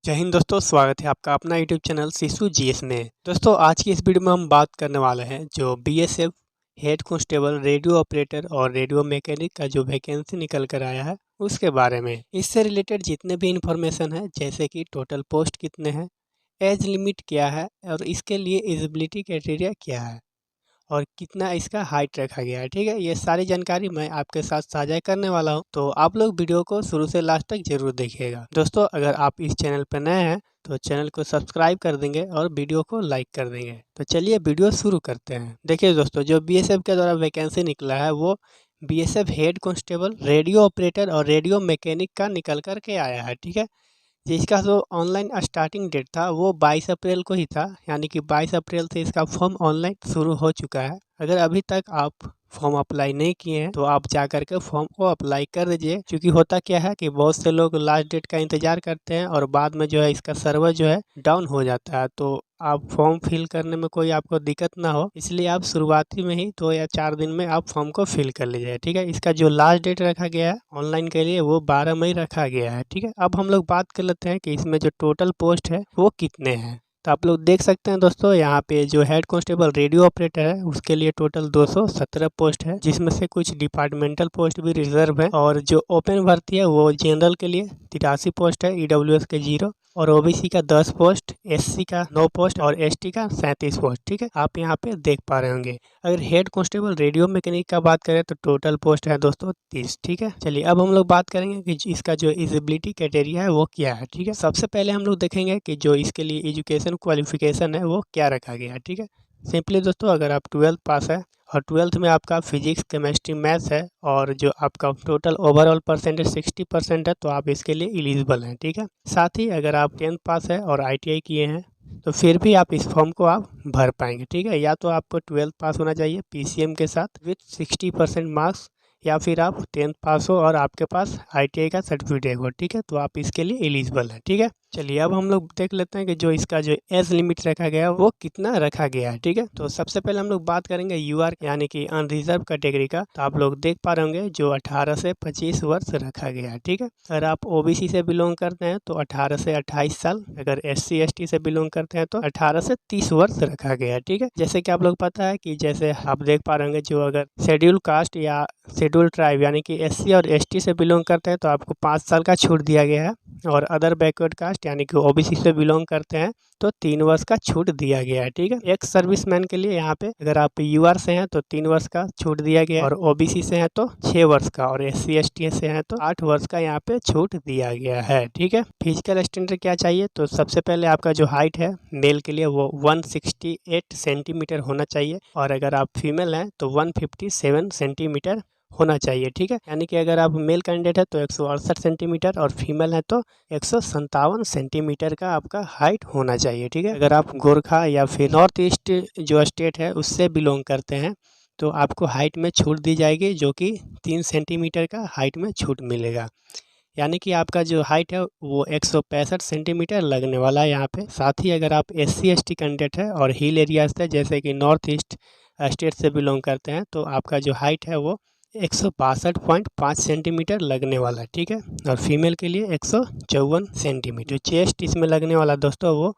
जय हिंद दोस्तों, स्वागत है आपका अपना यूट्यूब चैनल शिशु जीएस में। दोस्तों आज की इस वीडियो में हम बात करने वाले हैं जो BSF head constable radio operator और रेडियो मैकेनिक का जो वैकेंसी निकल कर आया है उसके बारे में। इससे रिलेटेड जितने भी इंफॉर्मेशन है जैसे कि टोटल पोस्ट कितने हैं, एज लिमिट क्या है और इसके लिए एलिजिबिलिटी क्राइटेरिया क्या है और कितना इसका हाइट रखा गया है। ठीक है, ये सारी जानकारी मैं आपके साथ साझा करने वाला हूँ, तो आप लोग वीडियो को शुरू से लास्ट तक जरूर देखिएगा। दोस्तों अगर आप इस चैनल पर नए हैं तो चैनल को सब्सक्राइब कर देंगे और वीडियो को लाइक कर देंगे। तो चलिए वीडियो शुरू करते हैं। देखिए दोस्तों, जो बीएसएफ के द्वारा वैकेंसी निकला है वो BSF head constable radio operator और रेडियो मैकेनिक का निकल कर के आया है। ठीक है, जिसका जो ऑनलाइन स्टार्टिंग डेट था वो 22 अप्रैल को ही था, यानी कि 22 अप्रैल से इसका फॉर्म ऑनलाइन शुरू हो चुका है। अगर अभी तक आप फॉर्म अप्लाई नहीं किए हैं तो आप जा कर के फॉर्म को अप्लाई कर दीजिए, क्योंकि होता क्या है कि बहुत से लोग लास्ट डेट का इंतज़ार करते हैं और बाद में जो है इसका सर्वर जो है डाउन हो जाता है। तो आप फॉर्म फिल करने में कोई आपको दिक्कत ना हो, इसलिए आप शुरुआती में ही 2 या 4 दिन में आप फॉर्म को फिल कर लीजिए। ठीक है, इसका जो लास्ट डेट रखा गया है ऑनलाइन के लिए वो 12 मई रखा गया है। ठीक है, अब हम लोग बात कर लेते हैं कि इसमें जो टोटल पोस्ट है वो कितने हैं। तो आप लोग देख सकते हैं दोस्तों, यहाँ पे जो हेड कांस्टेबल रेडियो ऑपरेटर है उसके लिए टोटल 217 पोस्ट है, जिसमें से कुछ डिपार्टमेंटल पोस्ट भी रिजर्व है। और जो ओपन भर्ती है वो जनरल के लिए 83 पोस्ट है, ईडब्ल्यूएस के 0 और ओबीसी का 10 पोस्ट, एससी का 9 पोस्ट और एसटी का 37 पोस्ट। ठीक है, आप यहाँ पे देख पा रहे होंगे। अगर हेड कांस्टेबल रेडियो मैकेनिक का बात करें तो टोटल पोस्ट है दोस्तों 30। ठीक है, चलिए अब हम लोग बात करेंगे कि इसका जो एलिजिबिलिटी क्राइटेरिया है वो क्या है। ठीक है, सबसे पहले हम लोग देखेंगे कि जो इसके लिए एजुकेशन क्वालिफिकेशन है वो क्या रखा गया है। ठीक है, सिंपली दोस्तों अगर आप 12th पास है और 12th में आपका फिजिक्स केमिस्ट्री मैथ्स है और जो आपका टोटल ओवरऑल परसेंटेज 60% है तो आप इसके लिए एलिजिबल हैं। ठीक है, साथ ही अगर आप 10th पास है और आईटीआई किए हैं तो फिर भी आप इस फॉर्म को आप भर पाएंगे। ठीक है, या तो आपको 12th पास होना चाहिए पीसीएम के साथ विथ 60% मार्क्स, या फिर आप 10th पास हो और आपके पास आईटीआई का सर्टिफिकेट हो। ठीक है, तो आप इसके लिए एलिजिबल हैं। ठीक है, चलिए अब हम लोग देख लेते हैं कि जो इसका जो एज लिमिट रखा गया है वो कितना रखा गया है। ठीक है, तो सबसे पहले हम लोग बात करेंगे यूआर यानी कि अनरिजर्व कैटेगरी का। तो आप लोग देख पा रहे होंगे जो 18 से 25 वर्ष रखा गया है। ठीक है, अगर आप ओबीसी से बिलोंग करते हैं तो 18 से 28 साल, अगर एससी एसटी से बिलोंग करते हैं तो 18 से 30 वर्ष रखा गया है। ठीक है, जैसे कि आप लोग पता है कि जैसे आप देख पा रहे होंगे जो अगर शेड्यूल कास्ट या शेड्यूल ट्राइब यानी कि एससी और एसटी से बिलोंग करते हैं तो आपको 5 साल का छूट दिया गया है, और अदर बैकवर्ड कास्ट यानी कि ओबीसी से बिलोंग करते हैं तो 3 वर्ष का छूट दिया गया है। ठीक है, एक्स सर्विसमैन के लिए यहाँ पे अगर आप यूआर से हैं तो 3 वर्ष का छूट दिया गया है, और ओबीसी से हैं तो 6 वर्ष का, और एससी एसटी से हैं तो 8 वर्ष का यहाँ पे छूट दिया गया है। ठीक है, फिजिकल स्टैंडर्ड क्या चाहिए, तो सबसे पहले आपका जो हाइट है मेल के लिए वो 168 सेंटीमीटर होना चाहिए, और अगर आप फीमेल हैं तो 157 सेंटीमीटर होना चाहिए। ठीक है, यानी कि अगर आप मेल कैंडिडेट है तो 168 सेंटीमीटर और फीमेल है तो 157 सेंटीमीटर का आपका हाइट होना चाहिए। ठीक है, अगर आप गोरखा या फिर नॉर्थ ईस्ट जो स्टेट है उससे बिलोंग करते हैं तो आपको हाइट में छूट दी जाएगी, जो कि 3 सेंटीमीटर का हाइट में छूट मिलेगा, यानी कि आपका जो हाइट है वो 165 सेंटीमीटर लगने वाला है यहाँ पे। साथ ही अगर आप एससी एसटी कैंडिडेट है और हिल एरिया से जैसे कि नॉर्थ ईस्ट स्टेट से बिलोंग करते हैं तो आपका जो हाइट है वो 162.5 सेंटीमीटर लगने वाला है। ठीक है, और फीमेल के लिए 154 सेंटीमीटर। जो चेस्ट इसमें लगने वाला दोस्तों वो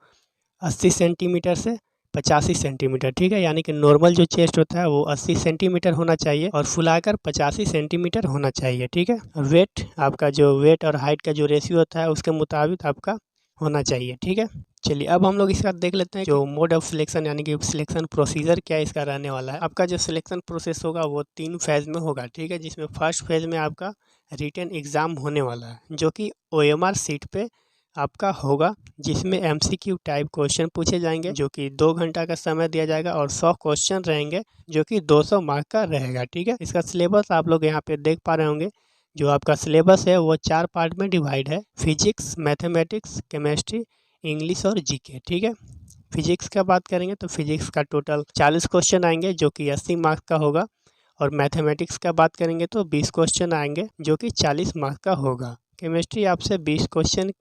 80 सेंटीमीटर से 85 सेंटीमीटर। ठीक है, यानी कि नॉर्मल जो चेस्ट होता है वो 80 सेंटीमीटर होना चाहिए और फुलाकर 85 सेंटीमीटर होना चाहिए। ठीक है, वेट आपका जो वेट और हाइट का जो रेशियो होता है उसके मुताबिक आपका होना चाहिए। ठीक है, चलिए अब हम लोग इसका देख लेते हैं जो मोड ऑफ सिलेक्शन यानी कि सिलेक्शन प्रोसीजर क्या इसका रहने वाला है। आपका जो सिलेक्शन प्रोसेस होगा वो 3 फेज में होगा। ठीक है, जिसमें फर्स्ट फेज में आपका रिटन एग्ज़ाम होने वाला है जो कि ओएमआर सीट पे आपका होगा, जिसमें एमसीक्यू टाइप क्वेश्चन पूछे जाएंगे जो कि 2 घंटा का समय दिया जाएगा, और 100 क्वेश्चन रहेंगे जो कि 200 मार्क का रहेगा। ठीक है, इसका सिलेबस आप लोग यहाँ पे देख पा रहे होंगे। जो आपका सिलेबस है वो 4 पार्ट में डिवाइड है, फिजिक्स, मैथमेटिक्स, केमिस्ट्री, इंग्लिश और जीके। ठीक है, फिजिक्स का बात करेंगे तो फिजिक्स का टोटल 40 क्वेश्चन आएंगे जो कि 80 मार्क्स का होगा, और मैथमेटिक्स का बात करेंगे तो 20 क्वेश्चन आएंगे जो कि 40 मार्क्स का होगा। केमिस्ट्री आपसे 20 क्वेश्चन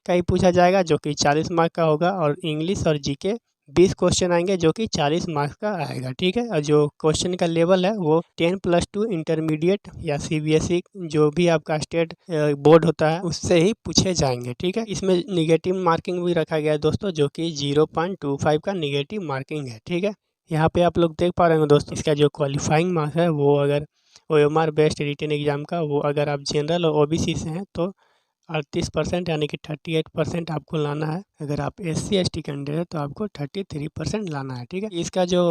का ही पूछा जाएगा जो कि 40 मार्क का होगा, और इंग्लिश और जीके 20 क्वेश्चन आएंगे जो कि 40 मार्क्स का आएगा, ठीक है। और जो क्वेश्चन का लेवल है वो 10+2 इंटरमीडिएट या CBSE जो भी आपका स्टेट बोर्ड होता है उससे ही पूछे जाएंगे, ठीक है। इसमें निगेटिव मार्किंग भी रखा गया है दोस्तों, जो कि 0.25 का निगेटिव मार्किंग है, ठीक है। यहाँ पे आप लोग देख पा रहे होंगे दोस्तों, इसका जो क्वालिफाइंग मार्क्स है वो अगर OMR बेस्ड रिटन एग्जाम का, वो अगर आप जनरल और OBC से हैं तो 38% यानी कि 38% आपको लाना है। अगर आप SC/ST कैंडिडेट है तो आपको 33% लाना है, ठीक है। इसका जो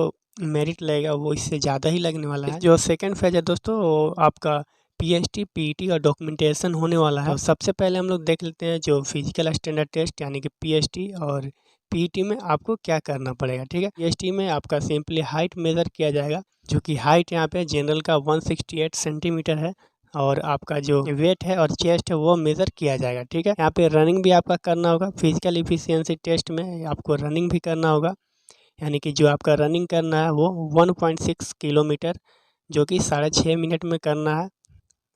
मेरिट लगेगा वो इससे ज़्यादा ही लगने वाला है। जो सेकंड फेज है दोस्तों वो आपका PST PET का डॉक्यूमेंटेशन होने वाला है। तो सबसे पहले हम लोग देख लेते हैं जो फिजिकल स्टैंडर्ड टेस्ट यानी कि PST और PET में आपको क्या करना पड़ेगा, ठीक है। PST में आपका सिंपली हाइट मेज़र किया जाएगा, जो कि हाइट यहाँ पे जनरल का 168 सेंटीमीटर है, और आपका जो वेट है और चेस्ट है वो मेज़र किया जाएगा, ठीक है। यहाँ पे रनिंग भी आपका करना होगा, फिजिकल इफिशियंसी टेस्ट में आपको रनिंग भी करना होगा, यानी कि जो आपका रनिंग करना है वो 1.6 किलोमीटर जो कि 6.5 मिनट में करना है,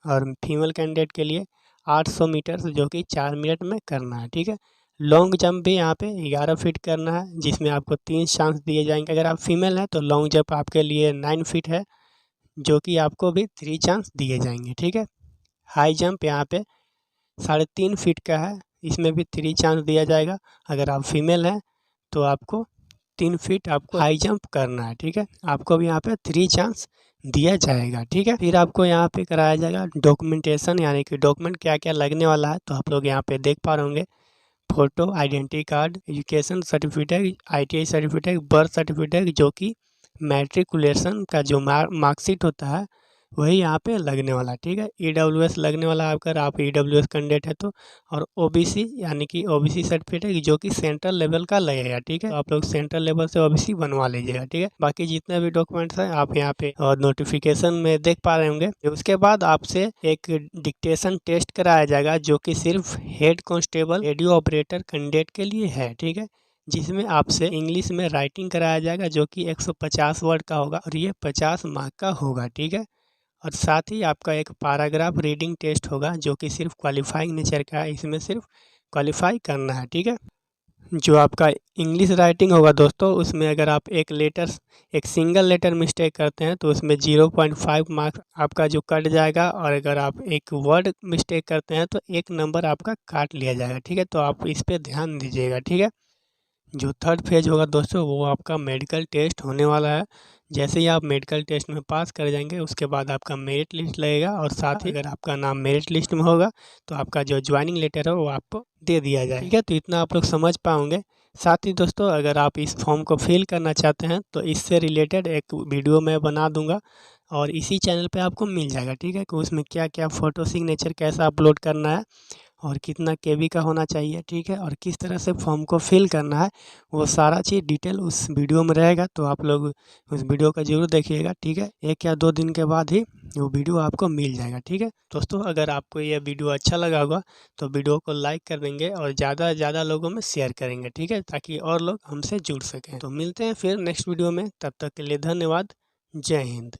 और फीमेल कैंडिडेट के लिए 800 मीटर जो कि 4 मिनट में करना है, ठीक है। लॉन्ग जंप भी यहाँ पे 11 फीट करना है, जिसमें आपको 3 चांस दिए जाएंगे। अगर आप फीमेल हैं तो लॉन्ग जंप आपके लिए 9 फीट है, जो कि आपको भी 3 चांस दिए जाएंगे, ठीक है। हाई जंप यहाँ पे 3.5 फीट का है, इसमें भी 3 चांस दिया जाएगा। अगर आप फीमेल हैं तो आपको 3 फीट आपको हाई जंप करना है, ठीक है। आपको भी यहाँ पे 3 चांस दिया जाएगा, ठीक है। फिर आपको यहाँ पे कराया जाएगा डॉक्यूमेंटेशन, यानी कि डॉक्यूमेंट क्या क्या लगने वाला है, तो आप लोग यहाँ पे देख पा रहे होंगे। Photo, identity card, education certificate, ITI certificate, birth certificate, जो कि मैट्रिकुलेशन का जो मार्कशीट होता है वही यहाँ पे लगने वाला है, ठीक है। EWS लगने वाला है अगर आप EWS कैंडिडेट है तो, और OBC यानी कि OBC सर्टिफिकेट जो कि सेंट्रल लेवल का लगेगा, ठीक है। तो आप लोग सेंट्रल लेवल से OBC बनवा लीजिएगा, ठीक है। बाकी जितने भी डॉक्यूमेंट्स हैं आप यहाँ पे और नोटिफिकेशन में देख पा रहे होंगे। उसके बाद आपसे एक डिक्टेशन टेस्ट कराया जाएगा, जो कि सिर्फ head constable radio operator candidate के लिए है, ठीक है। जिसमें आपसे इंग्लिश में राइटिंग कराया जाएगा, जो कि 150 वर्ड का होगा, और ये 50 मार्क का होगा, ठीक है। और साथ ही आपका एक पैराग्राफ रीडिंग टेस्ट होगा, जो कि सिर्फ क्वालिफाइंग नेचर का है, इसमें सिर्फ क्वालिफाई करना है, ठीक है। जो आपका इंग्लिश राइटिंग होगा दोस्तों, उसमें अगर आप एक सिंगल लेटर मिस्टेक करते हैं तो उसमें 0.5 मार्क्स आपका जो कट जाएगा, और अगर आप एक वर्ड मिस्टेक करते हैं तो 1 नंबर आपका काट लिया जाएगा, ठीक है। तो आप इस पर ध्यान दीजिएगा, ठीक है। जो थर्ड फेज होगा दोस्तों वो आपका मेडिकल टेस्ट होने वाला है। जैसे ही आप मेडिकल टेस्ट में पास कर जाएंगे उसके बाद आपका मेरिट लिस्ट लगेगा, और साथ ही अगर आपका नाम मेरिट लिस्ट में होगा तो आपका जो ज्वाइनिंग लेटर है वो आपको दे दिया जाएगा, ठीक है। तो इतना आप लोग समझ पाओगे। साथ ही दोस्तों अगर आप इस फॉर्म को फिल करना चाहते हैं तो इससे रिलेटेड एक वीडियो मैं बना दूंगा, और इसी चैनल पे आपको मिल जाएगा, ठीक है। कि उसमें क्या क्या फ़ोटो सिग्नेचर कैसा अपलोड करना है, और कितना KB का होना चाहिए, ठीक है, और किस तरह से फॉर्म को फिल करना है, वो सारा चीज़ डिटेल उस वीडियो में रहेगा। तो आप लोग उस वीडियो का ज़रूर देखिएगा, ठीक है। 1 या 2 दिन के बाद ही वो वीडियो आपको मिल जाएगा, ठीक है। दोस्तों अगर आपको ये वीडियो अच्छा लगा होगा तो वीडियो को लाइक कर देंगे और ज़्यादा से ज़्यादा लोगों में शेयर करेंगे, ठीक है, ताकि और लोग हमसे जुड़ सकें। तो मिलते हैं फिर नेक्स्ट वीडियो में, तब तक के लिए धन्यवाद। जय हिंद।